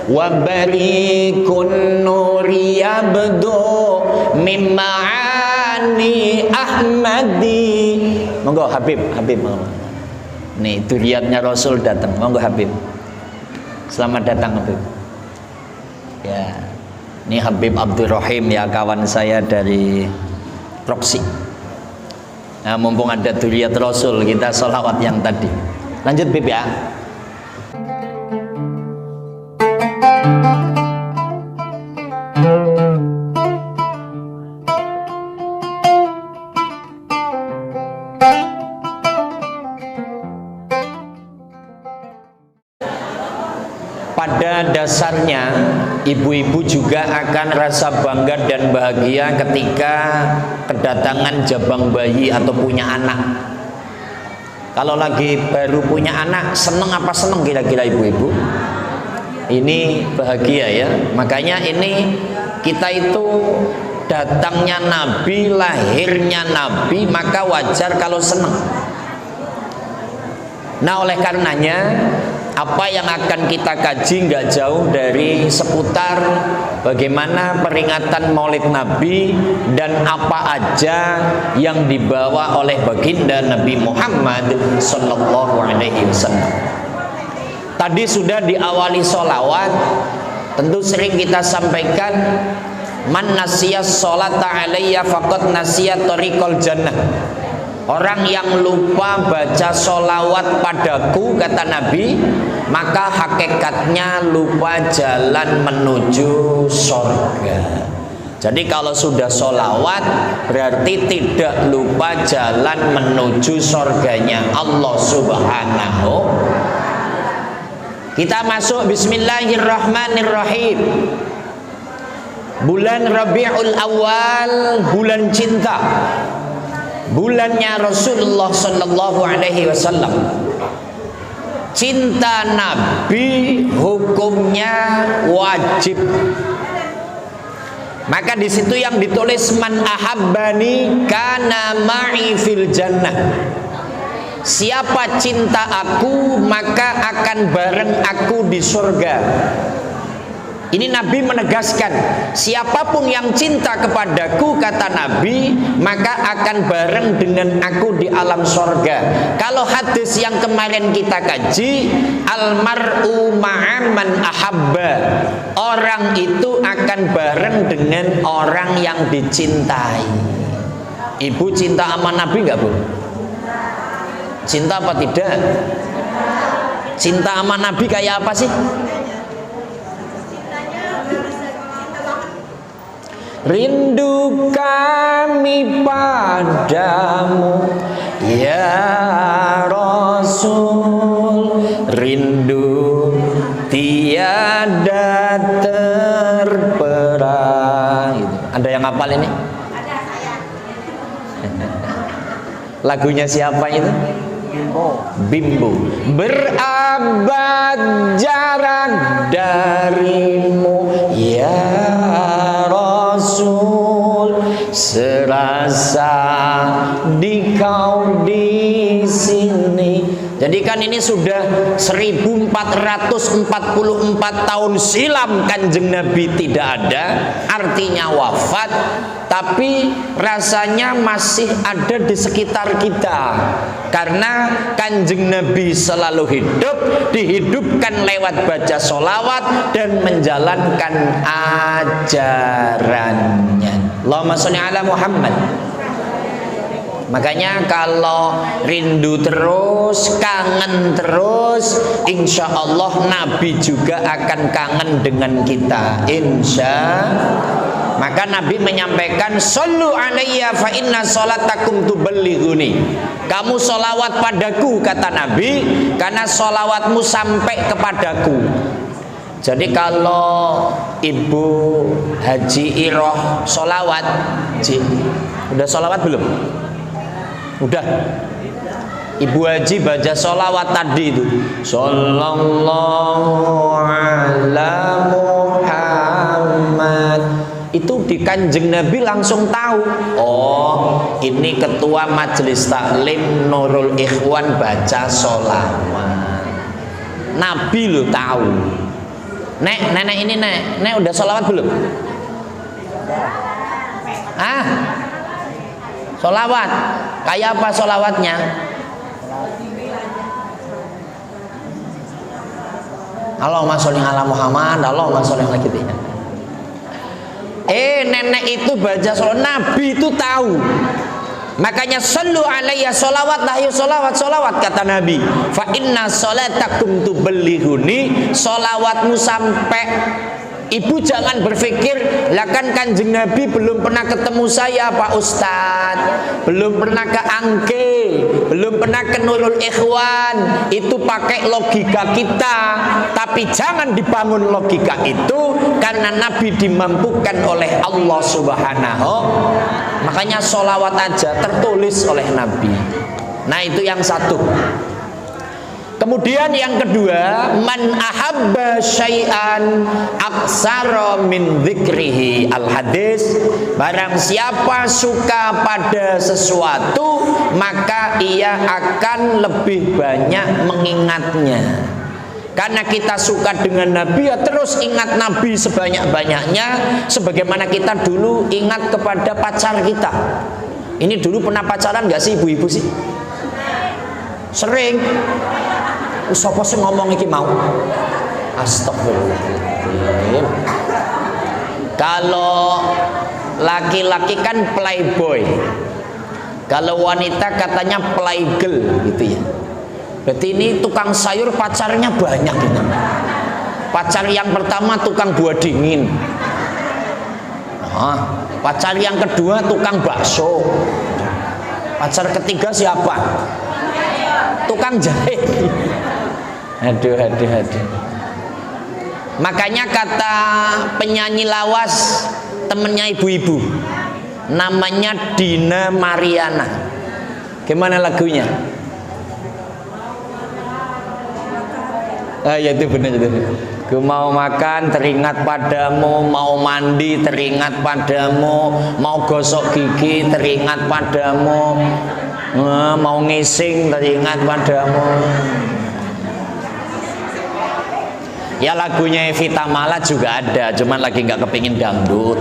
wa barikun nuri yabdu mimmaani Ahmadi. Monggo Habib monggo. Nih duriatnya Rasul datang. Monggo Habib. Selamat datang Habib. Ya. Ini Habib Abdurrahim ya, kawan saya dari Roksi. Nah, mumpung ada duriat Rasul, kita sholawat yang tadi. Lanjut Bib ya. Pada dasarnya ibu-ibu juga akan rasa bangga dan bahagia ketika kedatangan jabang bayi atau punya anak. Kalau lagi baru punya anak, seneng apa seneng kira-kira ibu-ibu? Ini bahagia ya. Makanya ini kita itu datangnya Nabi, lahirnya Nabi, maka wajar kalau seneng. Nah, oleh karenanya apa yang akan kita kaji nggak jauh dari seputar bagaimana peringatan Maulid Nabi dan apa aja yang dibawa oleh baginda Nabi Muhammad Sallallahu Alaihi Wasallam. Tadi sudah diawali sholawat, tentu sering kita sampaikan, man nasiyas sholata alayya faqad nasiyat tariqal jannah. Orang yang lupa baca sholawat padaku, kata Nabi, maka hakikatnya lupa jalan menuju surga. Jadi kalau sudah sholawat berarti tidak lupa jalan menuju surganya Allah Subhanahu. Kita masuk bismillahirrahmanirrahim. Bulan Rabiul Awal, bulan cinta. Bulannya Rasulullah Sallallahu Alaihi Wasallam. Cinta Nabi hukumnya wajib. Maka di situ yang ditulis man ahabbani kana ma'i fil jannah. Siapa cinta aku maka akan bareng aku di surga. Ini Nabi menegaskan, siapapun yang cinta kepadaku, kata Nabi, maka akan bareng dengan aku di alam sorga. Kalau hadis yang kemarin kita kaji, almar'u ma'aman ahabba, orang itu akan bareng dengan orang yang dicintai. Ibu cinta sama Nabi nggak Bu? Cinta apa tidak? Cinta sama Nabi kayak apa sih? Rindu kami padamu ya Rasul, rindu tiada terperang. Ada yang hafal ini? Ada saya. Lagunya siapa itu? Bimbo. Berabad jarak darimu ya Rasul, serasa di kau di sini. Jadi kan ini sudah 1444 tahun silam Kanjeng Nabi tidak ada, artinya wafat, tapi rasanya masih ada di sekitar kita. Karena Kanjeng Nabi selalu hidup, dihidupkan lewat baca sholawat dan menjalankan ajarannya. Allahumma sholli ala Muhammad. Makanya kalau rindu terus, kangen terus, insya Allah Nabi juga akan kangen dengan kita, insya. Maka Nabi menyampaikan, Sallu alayya fa inna sholatakum tuballighuni. Kamu sholawat padaku, kata Nabi, karena sholawatmu sampai kepadaku. Jadi kalau Ibu Haji Iroh sholawat, udah sholawat belum? Udah. Ibu Haji baca sholawat tadi itu, Sallallahu ala Muhammad. Itu di Kanjeng Nabi langsung tahu, oh ini ketua majelis taklim Nurul Ikhwan baca sholawat. Nabi lo tahu. Nenek ini nek udah sholawat belum? Sholawat. Kayak apa sholawatnya? Allahumma sholli ala Muhammad, Allahumma sholli ala gitu ya. Nenek itu baca sholawat, Nabi itu tahu. Makanya sallu alayya, sholawat lah, yuk sholawat kata Nabi. Fa inna sholatakum tuballighuni, sholawatmu sampai. Ibu jangan berpikir, lah kan Kanjeng Nabi belum pernah ketemu saya Pak Ustadz, belum pernah ke Angke, belum pernah ke Nurul Ikhwan. Itu pakai logika kita. Tapi jangan dibangun logika itu, karena Nabi dimampukan oleh Allah Subhanahu. Makanya sholawat aja tertulis oleh Nabi. Nah itu yang satu. Kemudian yang kedua, man ahabba syai'an aksara min dzikrihi, al hadis, barang siapa suka pada sesuatu maka ia akan lebih banyak mengingatnya. Karena kita suka dengan Nabi, ya terus ingat Nabi sebanyak-banyaknya, sebagaimana kita dulu ingat kepada pacar kita. Ini dulu pernah pacaran gak sih ibu-ibu sih? Sering. Sapa sing ngomong iki mau? Astagfirullahaladzim. Kalau laki-laki kan playboy, kalau wanita katanya playgirl gitu ya. Berarti ini tukang sayur pacarnya banyak gitu. Pacar yang pertama tukang buah dingin, pacar yang kedua tukang bakso, pacar ketiga siapa? Tukang jahit. Aduh. Makanya kata penyanyi lawas, temennya ibu-ibu, namanya Dina Mariana. Gimana lagunya? Ya itu benar. Ku mau makan teringat padamu, mau mandi teringat padamu, mau gosok gigi teringat padamu, mau ngising teringat padamu. Ya lagunya Evita Mala juga ada, cuman lagi nggak kepingin dangdut.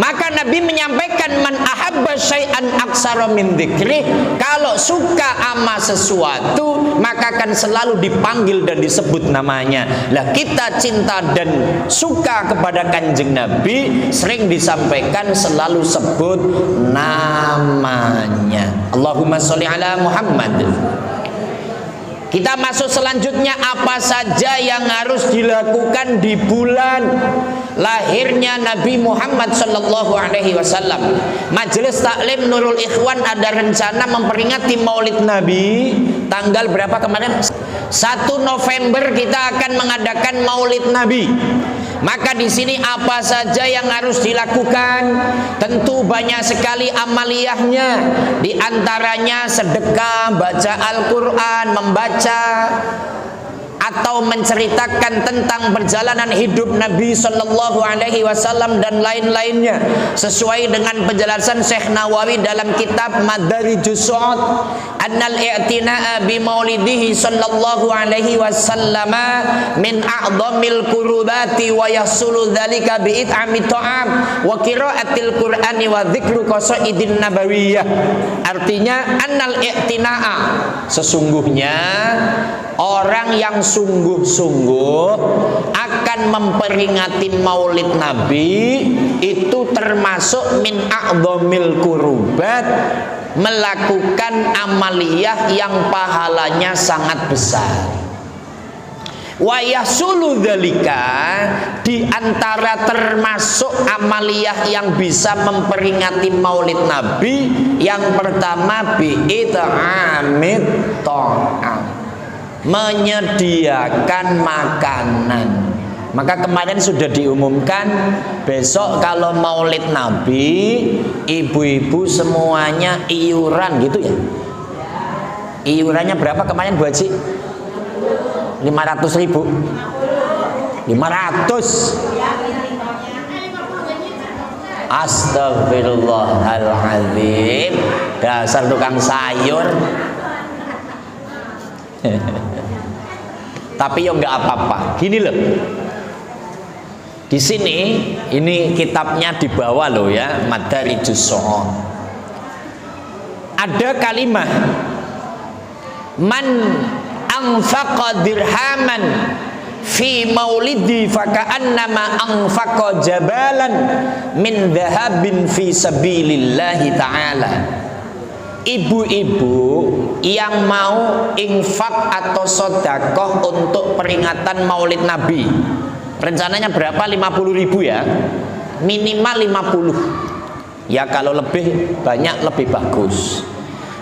Maka Nabi menyampaikan man ahabba syai'an aksara min dzikri, kalau suka ama sesuatu maka akan selalu dipanggil dan disebut namanya. Lah kita cinta dan suka kepada Kanjeng Nabi, sering disampaikan selalu sebut namanya. Allahumma sholli ala Muhammad. Kita masuk selanjutnya, apa saja yang harus dilakukan di bulan lahirnya Nabi Muhammad Sallallahu Alaihi Wasallam. Majelis Taklim Nurul Ikhwan ada rencana memperingati Maulid Nabi tanggal berapa kemarin? 1 November kita akan mengadakan Maulid Nabi. Maka di sini apa saja yang harus dilakukan? Tentu banyak sekali amaliyahnya. Di antaranya sedekah, baca Al-Quran, membaca atau menceritakan tentang perjalanan hidup Nabi Sallallahu Alaihi Wasallam dan lain-lainnya, sesuai dengan penjelasan Syekh Nawawi dalam kitab Madarijus Su'ud, annal i'tina'a bi maulidihi Sallallahu Alaihi Wasallam min a'dhamil qurubati wa yasulu dzalika bi it'ami ta'am wa qiraatil Qur'ani wa dzikru qasaidin nabawiyyah. Artinya annal i'tina'a, sesungguhnya orang yang sungguh-sungguh akan memperingati Maulid Nabi itu termasuk min a'dhamil qurubat, melakukan amaliyah yang pahalanya sangat besar. Wa yasulu dzalika, di antara termasuk amaliyah yang bisa memperingati Maulid Nabi, yang pertama bi it'amit ta'am, menyediakan makanan. Maka kemarin sudah diumumkan, besok kalau Maulid Nabi, ibu-ibu semuanya iuran gitu ya. Iurannya berapa kemarin Bu Haji? 500.000. 500. Astagfirullahaladzim. Dasar tukang sayur. tapi ya nggak apa-apa. Gini loh, di sini ini kitabnya di bawah loh ya, Madarijus Su'ud. Ada kalimat man anfaqa dirhaman fi maulidi faka'annama anfaqa jabalan min dhahabin fi sabilillahi ta'ala. Ibu-ibu yang mau infak atau sodakoh untuk peringatan maulid Nabi, rencananya berapa? 50.000 ya, minimal 50 ya, kalau lebih banyak lebih bagus.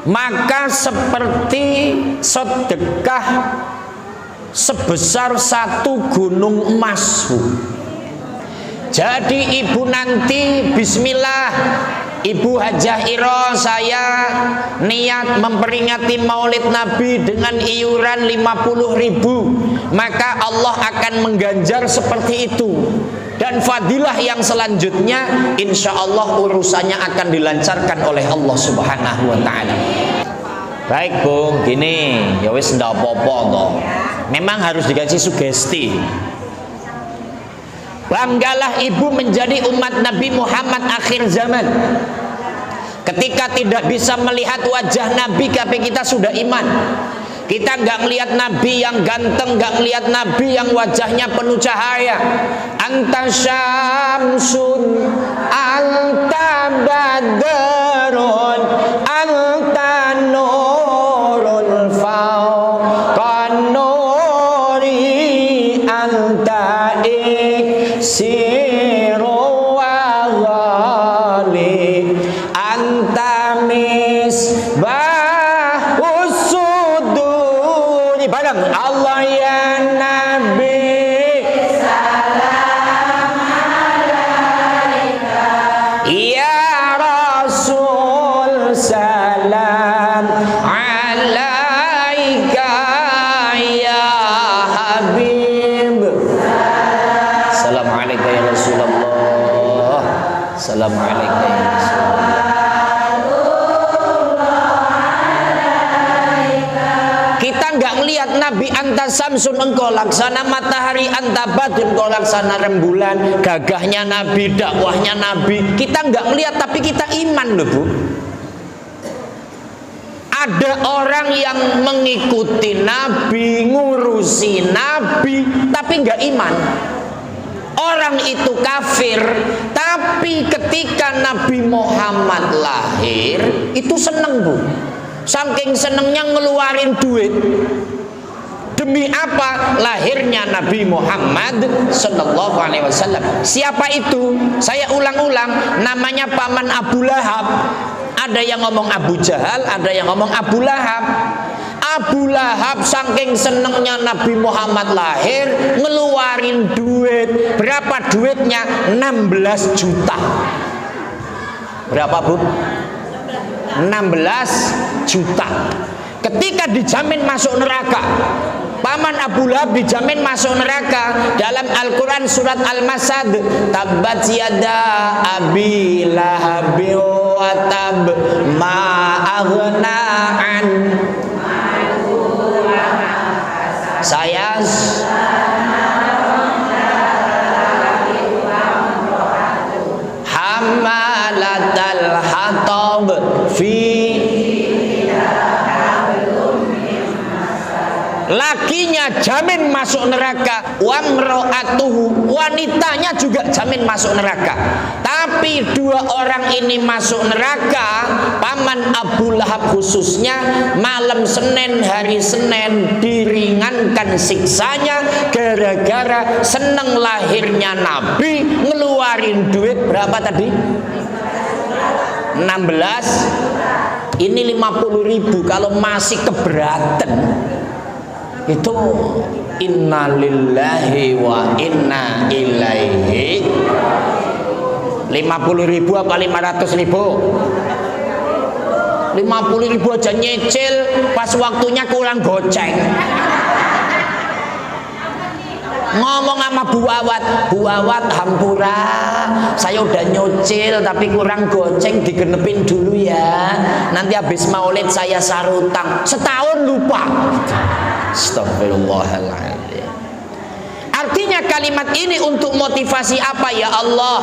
Maka seperti sedekah sebesar 1 gunung emas, Bu. Jadi ibu nanti bismillah, Ibu Hajah Iro, saya niat memperingati maulid Nabi dengan iuran 50.000, maka Allah akan mengganjar seperti itu. Dan fadilah yang selanjutnya insya Allah urusannya akan dilancarkan oleh Allah Subhanahu wa ta'ala. Baik Bung, gini ya wis ndak apa-apa toh. Memang harus dikasih sugesti. Banggalah ibu menjadi umat Nabi Muhammad akhir zaman. Ketika tidak bisa melihat wajah Nabi, tapi kita sudah iman. Kita nggak ngelihat Nabi yang ganteng, nggak ngelihat Nabi yang wajahnya penuh cahaya. Anta syamsun, anta badrun, anta nurul fawqan nuri, anta iksiru wa ghali, anta misbahus suduri. Bareng Allah ya Nabi, salam alaika ya Rasul, salam alaika ya Habib. Salam alaika ya Rasulullah, salam alaika ya Rasulullah. Kita nggak ngelihat Nabi, anta samsun, engkau laksana matahari, anta badrun, engkau laksana rembulan. Gagahnya Nabi, dakwahnya Nabi, kita nggak ngelihat, tapi kita iman loh Bu. Ada orang yang mengikuti Nabi, ngurusi Nabi, tapi nggak iman. Orang itu kafir, tapi ketika Nabi Muhammad lahir itu seneng Bu. Saking senengnya ngeluarin duit. Demi apa? Lahirnya Nabi Muhammad Sallallahu Alaihi Wasallam. Siapa itu? Saya ulang-ulang, namanya paman Abu Lahab. Ada yang ngomong Abu Jahal, ada yang ngomong Abu Lahab. Abu Lahab saking senengnya Nabi Muhammad lahir, ngeluarin duit. Berapa duitnya? 16 juta. Berapa Bu? 16 juta. Ketika dijamin masuk neraka, paman Abu Lahab dijamin masuk neraka. Dalam Al-Quran surat Al-Masad, tabbat yada abi lahabi wa tab ma aghna an. Saya hamalatal hatab fi, lakinya jamin masuk neraka, wamro'atuhu, wanitanya juga jamin masuk neraka. Tapi dua orang ini masuk neraka, paman Abu Lahab khususnya, malam Senin, hari Senin diringankan siksanya gara-gara seneng lahirnya Nabi, ngeluarin duit berapa tadi? 16. Ini 50.000. Kalau masih keberatan, itu innalillahi wa inna ilaihi. 50.000 apa 500.000? 50.000 aja nyicil, pas waktunya kurang goceng. Ngomong sama Bu Awat, Bu Awat hampura, saya udah nyucil tapi kurang goceng, digenepin dulu ya, nanti habis maulid saya sarutang. Setahun lupa. Astagfirullahaladzim. Artinya kalimat ini untuk motivasi apa ya Allah?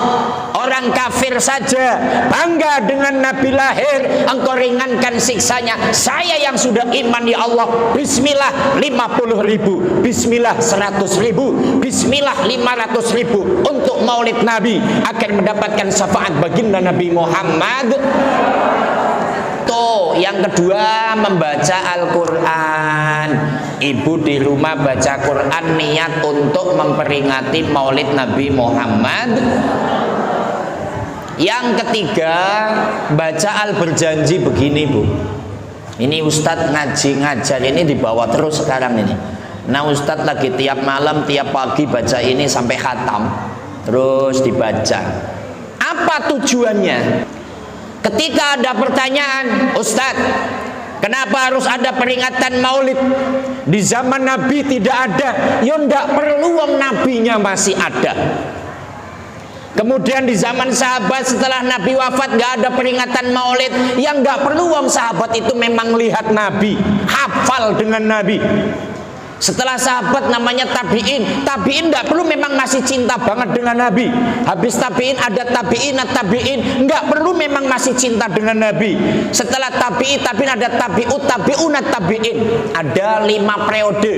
Orang kafir saja bangga dengan Nabi lahir, engkau ringankan siksanya. Saya yang sudah iman ya Allah, bismillah 50.000, bismillah 100.000, bismillah 500.000 untuk maulid Nabi akan mendapatkan syafaat baginda Nabi Muhammad. Yang kedua, membaca Al-Quran. Ibu di rumah baca Quran niat untuk memperingati maulid Nabi Muhammad. Yang ketiga, baca Al-Berjanji begini Bu. Ini Ustadz ngajar ini dibawa terus sekarang ini. Nah Ustadz lagi tiap malam tiap pagi baca ini sampai khatam, terus dibaca. Apa tujuannya? Ketika ada pertanyaan, Ustadz, kenapa harus ada peringatan maulid? Di zaman Nabi tidak ada. Ya enggak perlu, wong nabinya masih ada. Kemudian di zaman sahabat setelah Nabi wafat nggak ada peringatan maulid. Ya enggak perlu, wong sahabat itu memang lihat Nabi, hafal dengan Nabi. Setelah sahabat namanya tabi'in. Tabi'in tidak perlu, memang masih cinta banget dengan Nabi. Habis tabi'in ada tabi'in, nggak perlu, memang masih cinta dengan Nabi. Setelah tabi'in ada tabi'ut, tabi'in. Ada 5 periode: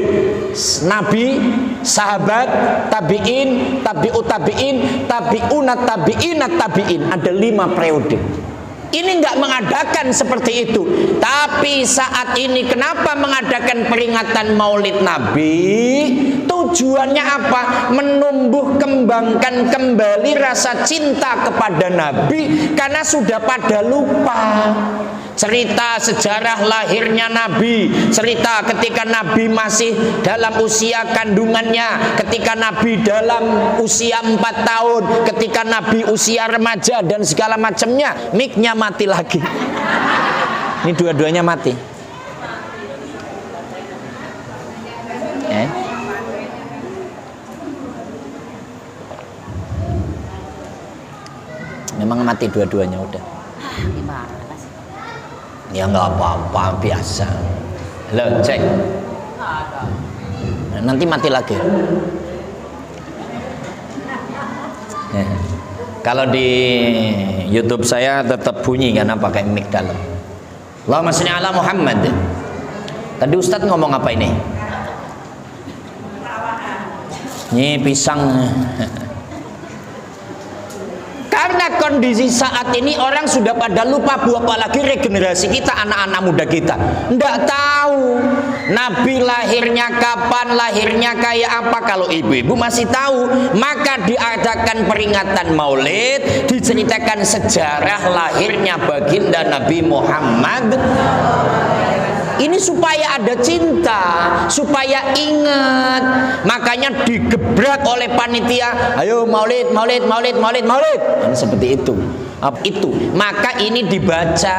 Nabi, sahabat, tabi'in, tabi'ut tabi'in, tabi'in. Ada 5 periode. Ini nggak mengadakan seperti itu. Tapi saat ini kenapa mengadakan peringatan maulid Nabi? Tujuannya apa? Menumbuh kembangkan kembali rasa cinta kepada Nabi, karena sudah pada lupa cerita sejarah lahirnya Nabi, cerita ketika Nabi masih dalam usia kandungannya, ketika Nabi dalam usia 4 tahun, ketika Nabi usia remaja dan segala macamnya. Mic-nya mati lagi. Ini dua-duanya mati. Memang mati dua-duanya udah. Ya nggak apa-apa, biasa. Halo, cek. Nanti mati lagi. Ya. Kalau di YouTube saya tetap bunyi karena pakai mic dalam. Allahumma sholli ala Muhammad. Tadi Ustadz ngomong apa ini? Ini pisang. Karena kondisi saat ini orang sudah pada lupa, apalagi regenerasi kita, anak-anak muda kita nggak tahu Nabi lahirnya kapan, lahirnya kayak apa. Kalau ibu-ibu masih tahu, maka diadakan peringatan maulid, diceritakan sejarah lahirnya baginda Nabi Muhammad. Ini supaya ada cinta, supaya ingat. Makanya digebrak oleh panitia, ayo maulid. Ini seperti itu. Maka ini dibaca.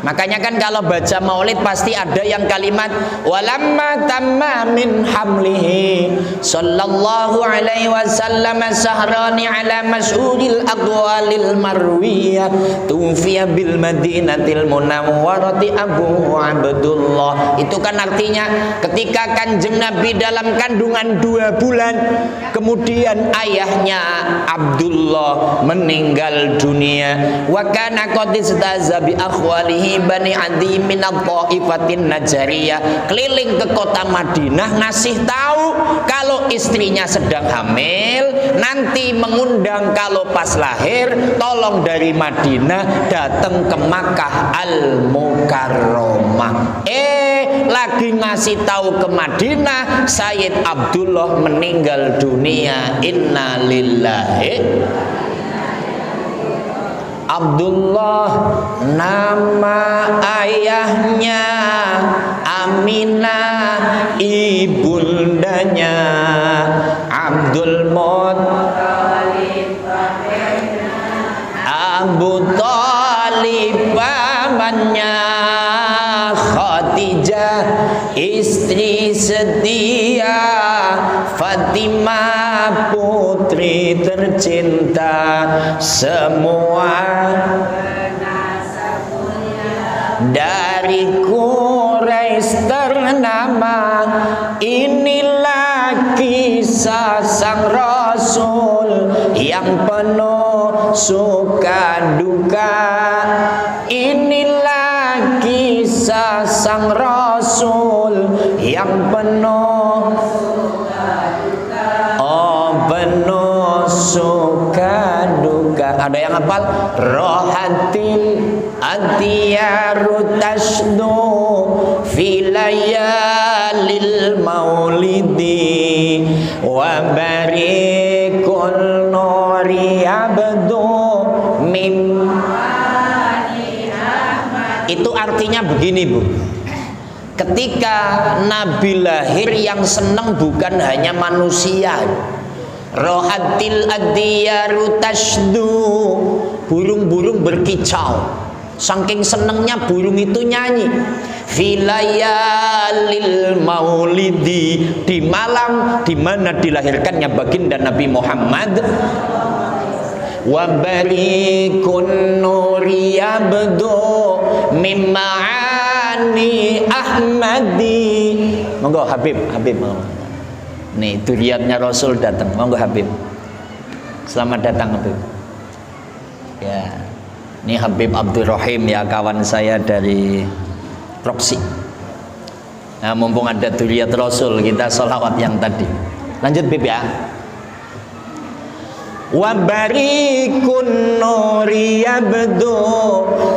Makanya kan kalau baca maulid pasti ada yang kalimat walamma tamma min hamlihi sallallahu alaihi wasallam sahrani ala masyhuril aqwalil marwiyah tufiya bil madinatil munawwarati Abu Abdullah. Itu kan artinya ketika Kanjeng Nabi dalam kandungan 2 bulan, kemudian ayahnya Abdullah meninggal dunia. Wa kana qad istaza bi akhwalihi Bani Adi min at-Thaifatin Najariyah, keliling ke kota Madinah ngasih tahu kalau istrinya sedang hamil, nanti mengundang kalau pas lahir tolong dari Madinah datang ke Makkah Al-Mukarramah. Lagi ngasih tahu ke Madinah, Sayyid Abdullah meninggal dunia. Inna lillahi. Abdullah nama ayahnya, Aminah ibundanya, Abdul Muttalib Abu Thalib pamannya, Khadijah istri setia, Fatimah putri tercinta, semua dari Quraisy ternama. Inilah kisah sang Rasul yang penuh suka duka. Inilah kisah sang Rasul yang penuh penuh suka duka. Ada yang hafal? Rohatil adiyaru tasdu fi layalil maulidi wa barikul nuri abdu mim. Itu artinya begini, Bu. Ketika Nabi lahir, yang senang bukan hanya manusia. Rohatil adiyaru tasdu, burung-burung berkicau. Saking senengnya burung itu nyanyi. Filayalil maulidi, di malam di mana dilahirkannya baginda Nabi Muhammad. Wa barikun nuri abdu mimmaani Ahmadi. Monggo Habib monggo. Nih duriatnya Rasul datang. Monggo Habib. Selamat datang Habib. Ya. Ini Habib Abdurrahim ya, kawan saya dari Proksi. Nah, mumpung ada duriat Rasul, kita sholawat yang tadi. Lanjut Bib ya. Wa barikun nuri yabdu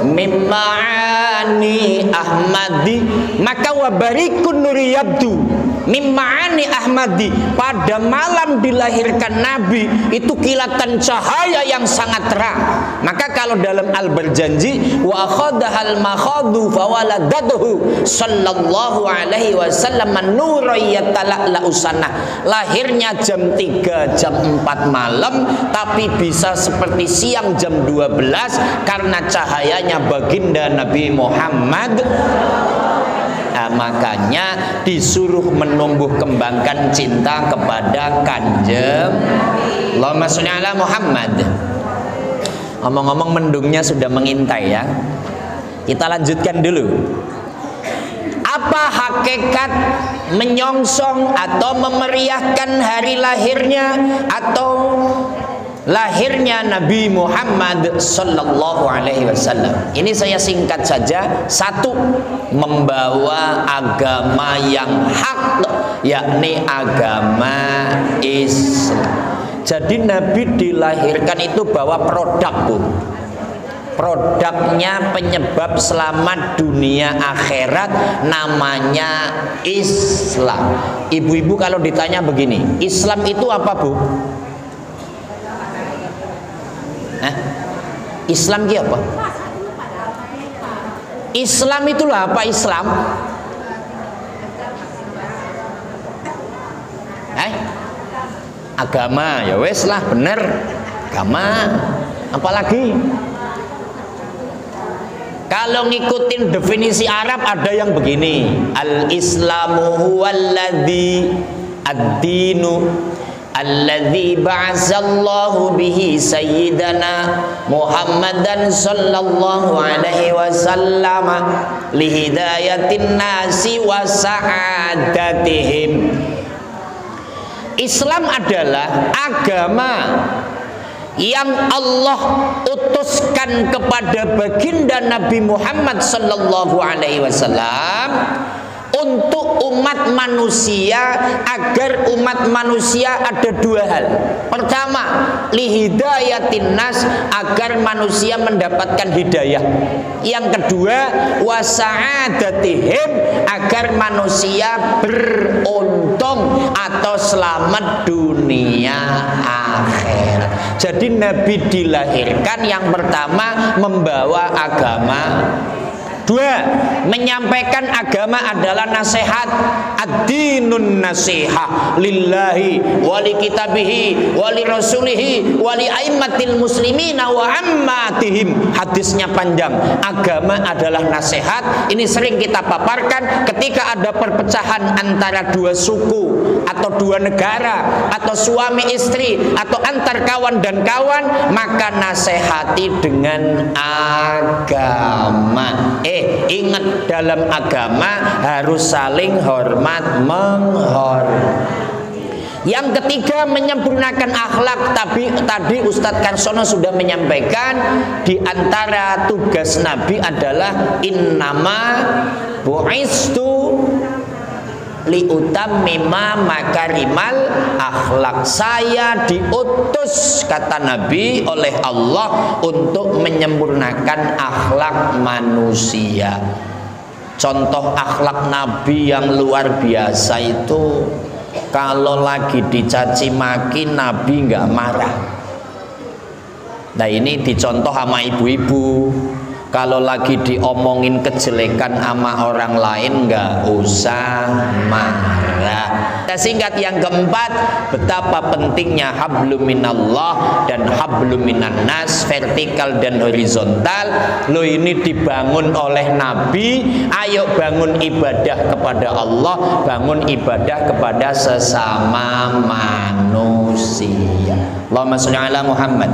mimmaani Ahmadi. Maka wa barikun nuri yabdu mimmaani Ahmadi, pada malam dilahirkan Nabi itu kilatan cahaya yang sangat terang. Maka kalau dalam Al-Barjanji, wa akhadahal makhadu fawaladatuhu sallallahu alaihi wasallam nurayyatala'la usana. Lahirnya jam 3 jam 4 malam, tapi bisa seperti siang jam 12 karena cahayanya baginda Nabi Muhammad. Nah, makanya disuruh menumbuh kembangkan cinta kepada Kanjeng. Allahumma sholli ala Muhammad. Ngomong-ngomong mendungnya sudah mengintai ya. Kita lanjutkan dulu. Apa hakikat menyongsong atau memeriahkan hari lahirnya atau lahirnya Nabi Muhammad sallallahu alaihi wasallam? Ini saya singkat saja. Satu, membawa agama yang hak, yakni agama Islam. Jadi Nabi dilahirkan itu bawa produk, Bu. Produknya penyebab selamat dunia akhirat, namanya Islam. Ibu-ibu kalau ditanya begini, Islam itu apa, Bu? Islam itu apa? Islam itulah apa Islam? Agama, ya wes lah, bener. Agama, apalagi? Kalau ngikutin definisi Arab ada yang begini, al-Islamu huwallazi ad-dinu alladzi ba'asallahu bihi sayyidana Muhammadan sallallahu alaihi wasallam lihidayatin nasi wa sa'adatihim. Islam adalah agama yang Allah utuskan kepada baginda Nabi Muhammad sallallahu alaihi wasallam untuk umat manusia, agar umat manusia ada dua hal. Pertama, lihidayatin nas, agar manusia mendapatkan hidayah. Yang kedua, wasa'adatihim, agar manusia beruntung atau selamat dunia akhirat. Jadi Nabi dilahirkan yang pertama membawa agama. Dua, menyampaikan agama adalah nasihat. Ad-dinun nasihah lillahi wali kitabihi wali rasulihi wali aimmatil muslimina wa ammatihim. Hadisnya panjang. Agama adalah nasihat. Ini sering kita paparkan ketika ada perpecahan antara dua suku atau dua negara atau suami istri atau antar kawan dan kawan, maka nasihati dengan agama. Ingat, dalam agama harus saling hormat menghormati. Yang ketiga, menyempurnakan akhlak. Tadi Ustadz Karsono sudah menyampaikan, di antara tugas Nabi adalah innama bu'istu liutammima makarimal akhlak. Saya diutus, kata Nabi, oleh Allah untuk menyempurnakan akhlak manusia. Contoh akhlak Nabi yang luar biasa itu, kalau lagi dicaci maki Nabi nggak marah. Nah ini dicontoh sama ibu-ibu. Kalau lagi diomongin kejelekan sama orang lain nggak usah marah. Singkat, yang keempat, betapa pentingnya hablum minallah dan hablum minan nas, vertikal dan horizontal. Lo ini dibangun oleh Nabi. Ayo bangun ibadah kepada Allah, bangun ibadah kepada sesama manusia. Allahumma sholli ala Muhammad.